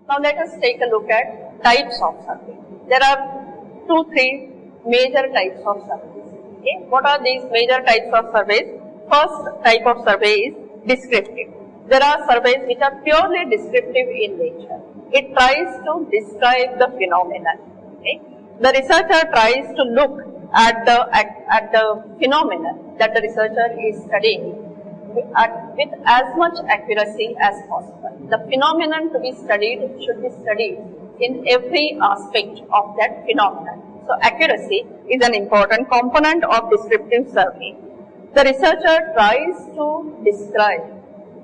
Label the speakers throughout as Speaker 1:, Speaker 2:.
Speaker 1: Now let us take a look at types of survey. There are 2-3 major types of surveys. Okay? What are these major types of surveys? First type of survey is descriptive. There are surveys which are purely descriptive in nature. It tries to describe the phenomenon. Okay? The researcher tries to look at the phenomenon that the researcher is studying with as much accuracy as possible. The phenomenon to be studied should be studied in every aspect of that phenomenon. So accuracy is an important component of descriptive survey. The researcher tries to describe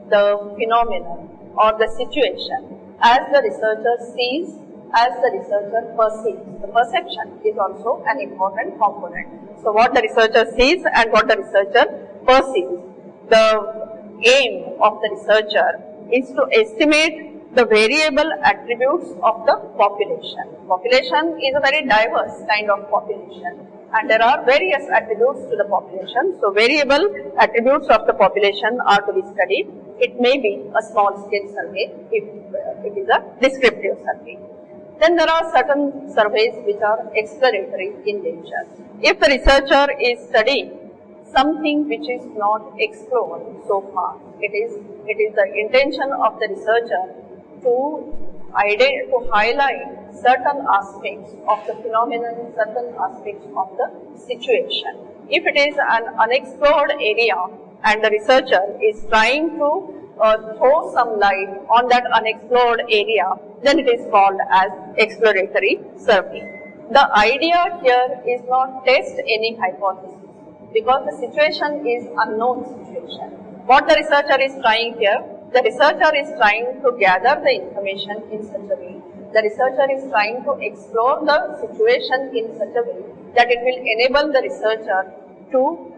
Speaker 1: the phenomenon or the situation as the researcher sees, as the researcher perceives. The perception is also an important component. So what the researcher sees and what the researcher perceives. The aim of the researcher is to estimate the variable attributes of the population. Population is a very diverse kind of population and there are various attributes to the population. So variable attributes of the population are to be studied. It may be a small scale survey if it is a descriptive survey. Then there are certain surveys which are exploratory in nature. If the researcher is studying something which is not explored so far, it is the intention of the researcher to highlight certain aspects of the phenomenon, certain aspects of the situation. If it is an unexplored area and the researcher is trying to throw some light on that unexplored area, then it is called as exploratory survey. The idea here is not test any hypothesis because the situation is unknown situation. What the researcher is trying here, the researcher is trying to gather the information in such a way, the researcher is trying to explore the situation in such a way that it will enable the researcher to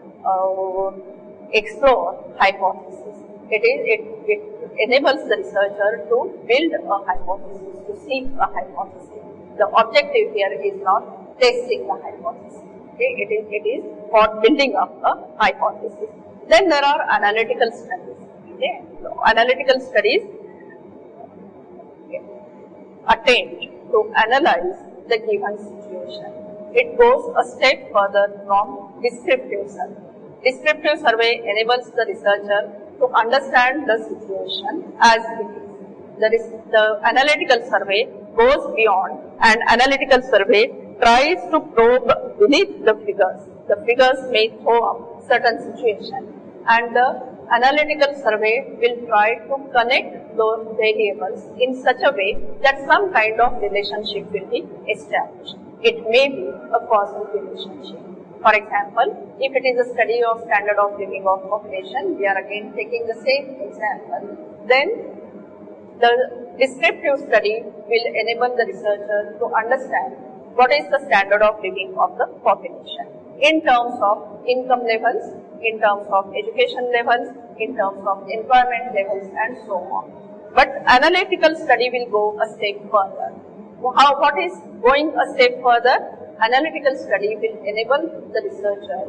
Speaker 1: explore hypothesis. It enables the researcher to build a hypothesis, to seek a hypothesis. The objective here is not testing the hypothesis. Okay? It is for building up a hypothesis. Then there are analytical studies. Okay? So, analytical studies attempt to analyze the given situation. It goes a step further from descriptive survey. Descriptive survey enables the researcher to understand the situation as it is. The analytical survey goes beyond, and analytical survey tries to probe beneath the figures. The figures may throw up certain situation, and the analytical survey will try to connect those variables in such a way that some kind of relationship will be established. It may be a causal relationship. For example, if it is a study of standard of living of population, we are again taking the same example, then the descriptive study will enable the researcher to understand what is the standard of living of the population in terms of income levels, in terms of education levels, in terms of employment levels and so on. But analytical study will go a step further. What is going a step further? Analytical study will enable the researcher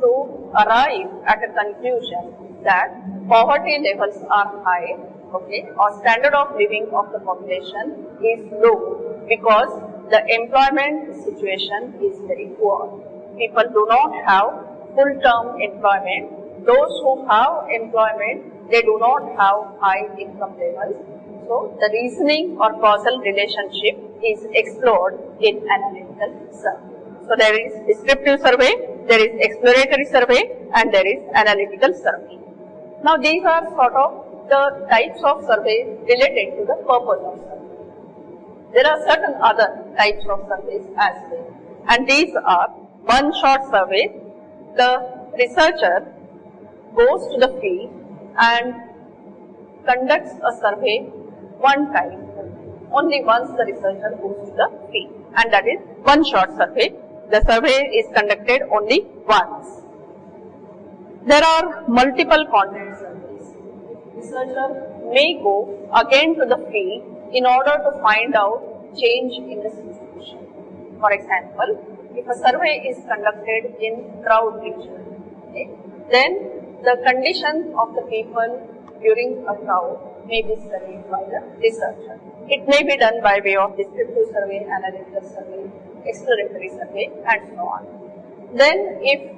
Speaker 1: to arrive at a conclusion that poverty levels are high, okay, or standard of living of the population is low because the employment situation is very poor. People do not have full-term employment. Those who have employment, they do not have high income levels. So, the reasoning or causal relationship is explored in analytical survey. So, there is descriptive survey, there is exploratory survey and there is analytical survey. Now, these are sort of the types of surveys related to the purpose of survey. There are certain other types of surveys as well, and these are one-shot surveys. The researcher goes to the field and conducts a survey one time, only once the researcher goes to the field, and that is one-shot survey. The survey is conducted only once. There are multiple contact surveys. Researcher may go again to the field in order to find out change in the situation. For example, if a survey is conducted in crowd region, okay, then the condition of the people during a crowd may be studied by the researcher. It may be done by way of descriptive survey, analytical survey, exploratory survey, and so on. Then, if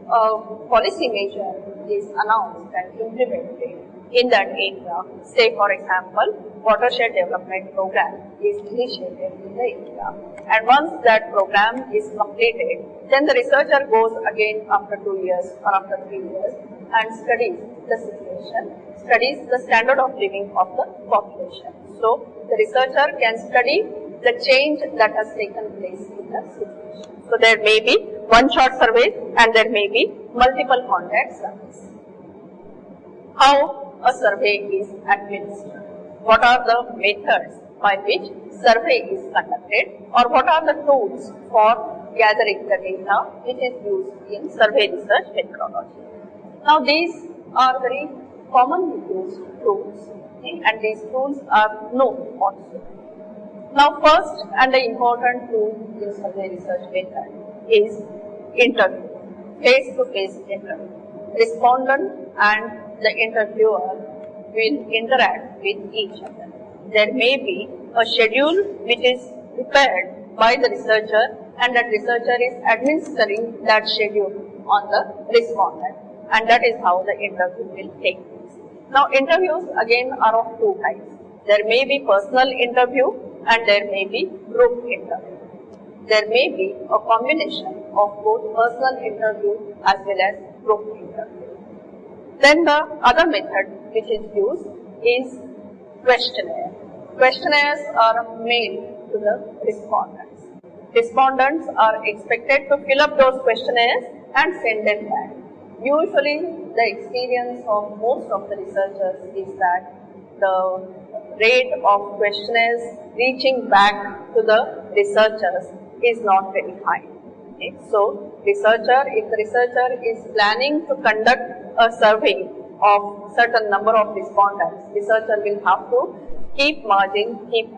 Speaker 1: a policy measure is announced and implemented in that area, say for example, watershed development program is initiated in the area, and once that program is completed, then the researcher goes again after 2 years or after 3 years and studies the situation, studies the standard of living of the population. So, the researcher can study the change that has taken place in the situation. So, there may be one shot survey and there may be multiple contact surveys. How a survey is administered? What are the methods by which survey is conducted, or what are the tools for gathering the data which is used in survey research methodology? Now, these are very commonly used tools, and these tools are known also. Now, first and the important tool in survey research method is interview, face-to-face interview. Respondent and the interviewer will interact with each other. There may be a schedule which is prepared by the researcher, and that researcher is administering that schedule on the respondent, and that is how the interview will take place. Now, interviews again are of two types. There may be personal interview and there may be group interview. There may be a combination of both personal interview as well as group interview. Then the other method which is used is questionnaire. Questionnaires are mailed to the respondents. Respondents are expected to fill up those questionnaires and send them back. Usually, the experience of most of the researchers is that the rate of questionnaires reaching back to the researchers is not very high. Okay. So, if the researcher is planning to conduct a survey of certain number of respondents, researcher will have to keep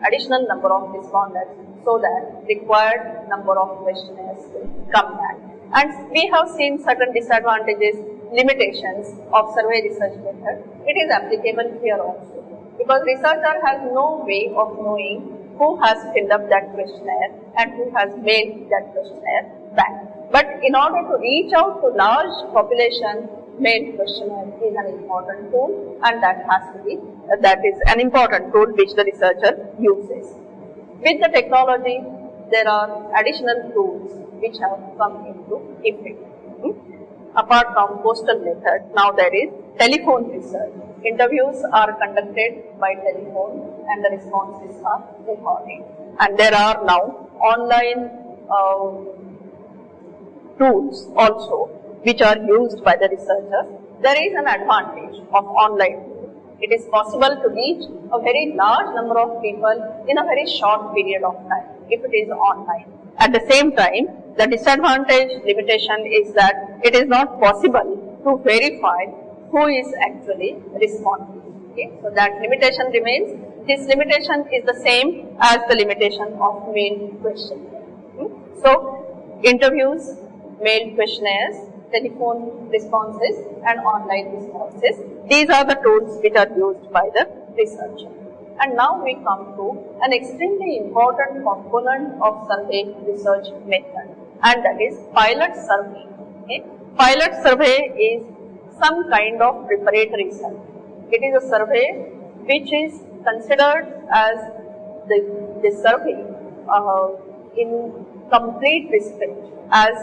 Speaker 1: additional number of respondents so that required number of questionnaires will come back. And we have seen certain disadvantages, limitations of survey research method. It is applicable here also, because researcher has no way of knowing who has filled up that questionnaire and who has mailed that questionnaire back. But in order to reach out to large population, mailed questionnaire is an important tool, and that is an important tool which the researcher uses. With the technology, there are additional tools which have come into effect. Apart from postal method, now there is telephone research. Interviews are conducted by telephone and the responses are recorded. And there are now online tools also which are used by the researchers. There is an advantage of online tools. It is possible to reach a very large number of people in a very short period of time if it is online. At the same time, the disadvantage limitation is that it is not possible to verify who is actually responding. Okay? So that limitation remains. This limitation is the same as the limitation of mailed questionnaire. So, interviews, mailed questionnaires, telephone responses and online responses. These are the tools which are used by the researcher. And now we come to an extremely important component of survey research method, and that is pilot survey. Okay? Pilot survey is some kind of preparatory survey. It is a survey which is considered as the survey in complete respect as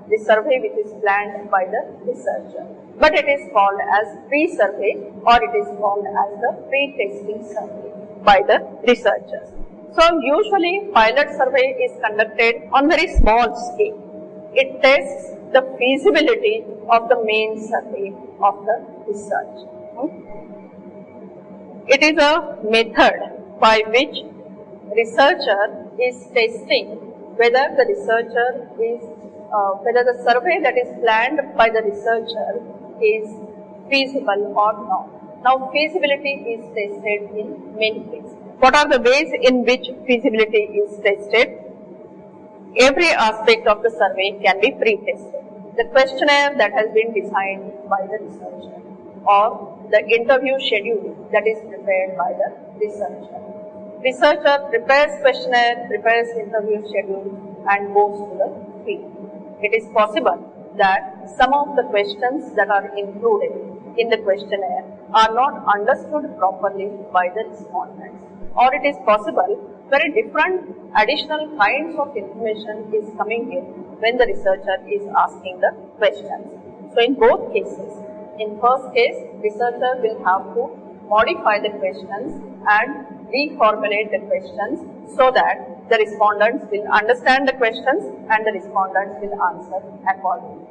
Speaker 1: the survey which is planned by the researcher. But it is called as pre-survey or it is called as the pre-testing survey by the researchers. So, usually pilot survey is conducted on very small scale. It tests the feasibility of the main survey of the research. It is a method by which researcher is testing whether the whether the survey that is planned by the researcher is feasible or not. Now, feasibility is tested in many ways. What are the ways in which feasibility is tested? Every aspect of the survey can be pre-tested. The questionnaire that has been designed by the researcher, or the interview schedule that is prepared by the researcher. Researcher prepares questionnaire, prepares interview schedule and goes to the field. It is possible that some of the questions that are included in the questionnaire are not understood properly by the respondents, or it is possible very different additional kinds of information is coming in when the researcher is asking the questions. So in both cases, in first case, researcher will have to modify the questions and reformulate the questions so that the respondents will understand the questions and the respondents will answer accordingly.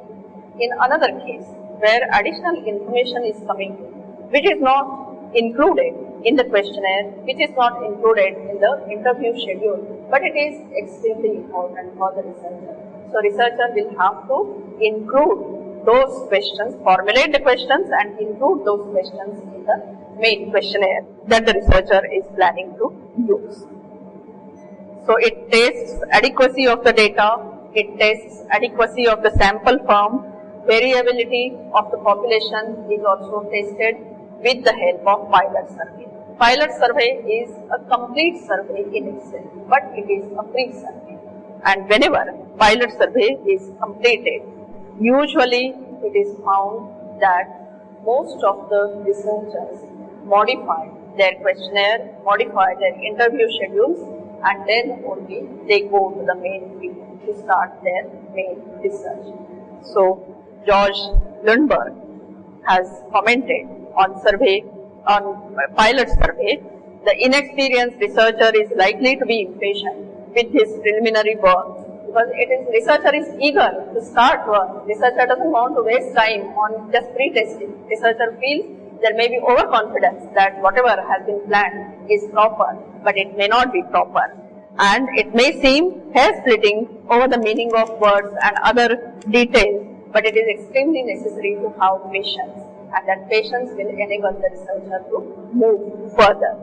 Speaker 1: In another case, where additional information is coming in, which is not included in the questionnaire, which is not included in the interview schedule, but it is extremely important for the researcher. So researcher will have to include those questions, formulate the questions and include those questions in the main questionnaire that the researcher is planning to use. So it tests adequacy of the data, it tests adequacy of the sample form, variability of the population is also tested with the help of pilot survey. Pilot survey is a complete survey in itself, but it is a pre-survey. And whenever pilot survey is completed, usually it is found that most of the researchers modify their questionnaire, modify their interview schedules, and then only they go to the main field to start their main research. So George Lundberg has commented on pilot survey, the inexperienced researcher is likely to be impatient with his preliminary work because researcher is eager to start work. Researcher doesn't want to waste time on just pre-testing. Researcher feels there may be overconfidence that whatever has been planned is proper, but it may not be proper. And it may seem hair-splitting over the meaning of words and other details, but it is extremely necessary to have patience, and that patience will enable the researcher to move further.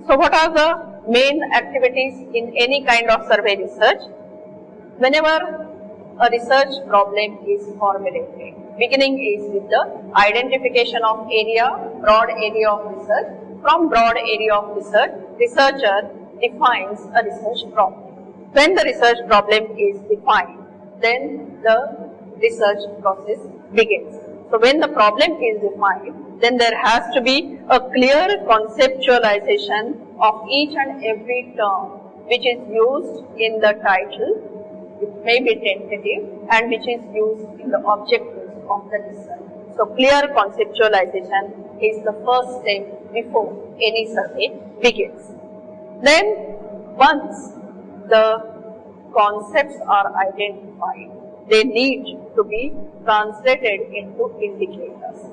Speaker 1: So what are the main activities in any kind of survey research? Whenever a research problem is formulated, beginning is with the identification of area, broad area of research. From broad area of research, researcher defines a research problem. When the research problem is defined, then the research process begins. So when the problem is defined, then there has to be a clear conceptualization of each and every term which is used in the title, which may be tentative, and which is used in the objectives of the research. So clear conceptualization is the first step before any survey begins. Then once the concepts are identified, they need to be translated into indicators,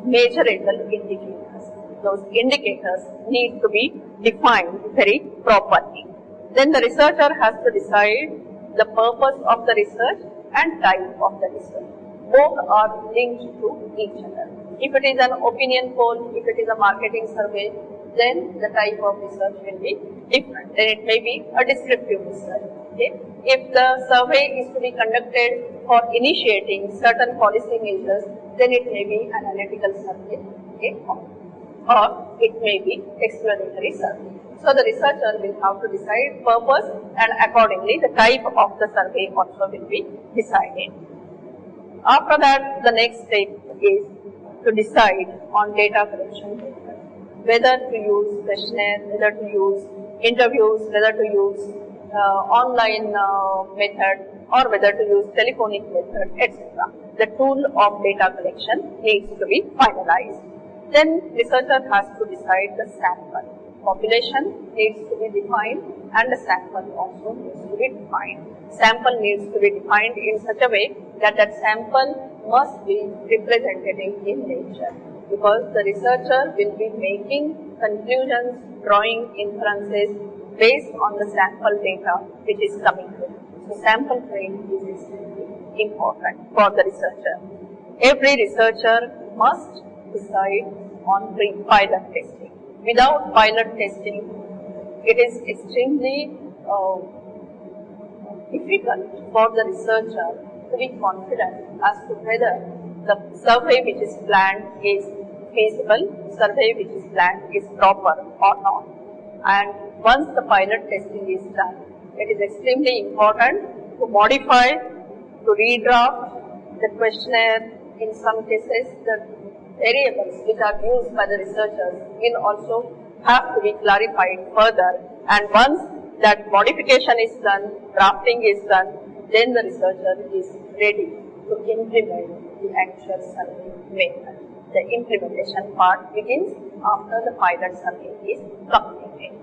Speaker 1: measurable indicators. Those indicators need to be defined very properly. Then the researcher has to decide the purpose of the research and type of the research. Both are linked to each other. If it is an opinion poll, if it is a marketing survey, then the type of research will be different. Then it may be a descriptive research. Okay? If the survey is to be conducted for initiating certain policy measures, then it may be analytical survey, okay? Or it may be exploratory survey. So the researcher will have to decide purpose, and accordingly the type of the survey also will be decided. After that, the next step is to decide on data collection method, whether to use questionnaire, whether to use interviews, whether to use online method, or whether to use telephonic method, etc. The tool of data collection needs to be finalized. Then researcher has to decide the sample. Population needs to be defined and the sample also needs to be defined. Sample needs to be defined in such a way that that sample must be representative in nature, because the researcher will be making conclusions, drawing inferences based on the sample data which is coming in. So sample frame is extremely important for the researcher. Every researcher must decide on pilot testing. Without pilot testing, it is extremely difficult for the researcher to be confident as to whether the survey which is planned is feasible, survey which is planned is proper or not. And once the pilot testing is done, it is extremely important to modify, to redraft the questionnaire. In some cases, the variables which are used by the researchers will also have to be clarified further. And once that modification is done, drafting is done, then the researcher is ready to implement the actual survey method. The implementation part begins after the pilot survey is completed.